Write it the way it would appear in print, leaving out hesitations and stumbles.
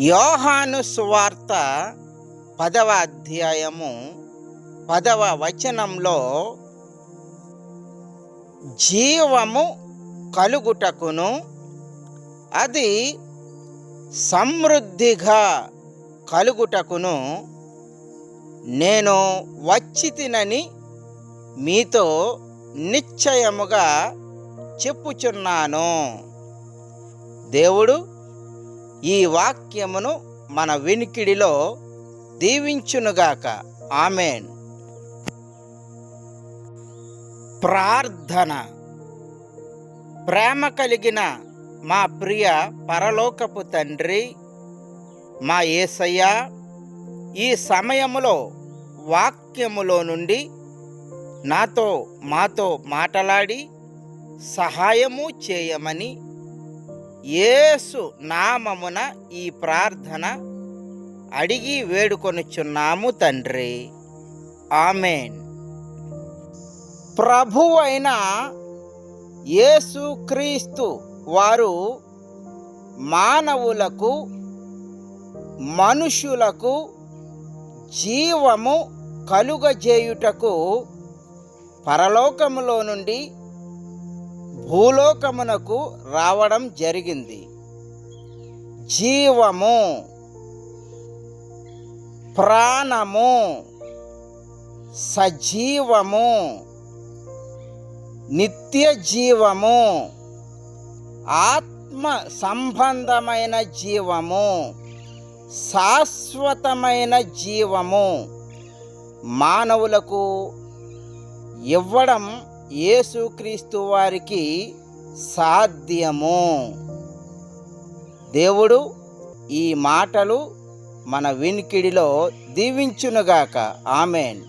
యోహాను సువార్త 10వ అధ్యాయము 10వ వచనంలో జీవము కలుగుటకును అది సమృద్ధిగా కలుగుటకును నేను వచ్చితినని మీతో నిశ్చయముగా చెప్పుచున్నాను. దేవుడు ఈ వాక్యమును మన వినికిడిలో దీవించునుగాక. ఆమేన్. ప్రార్థన. ప్రేమ కలిగిన మా ప్రియ పరలోకపు తండ్రి, మా యేసయ్య, ఈ సమయములో వాక్యములో నుండి మాతో మాట్లాడి సహాయము చేయమని యేసు నామమున ఈ ప్రార్థన అడిగి వేడుకొనుచున్నాము తండ్రి. ఆమేన్. ప్రభువైన యేసుక్రీస్తు వారు మానవులకు, మనుషులకు జీవము కలుగజేయుటకు పరలోకములో నుండి భూలోకమునకు రావడం జరిగింది. జీవము, ప్రాణము, సజీవము, నిత్య జీవము, ఆత్మ సంబంధమైన జీవము, శాశ్వతమైన జీవము మానవులకు ఇవ్వడం యేసుక్రీస్తు వారికి సాధ్యము. దేవుడు ఈ మాటలు మన వినికిడిలో దీవించునుగాక. ఆమేన్.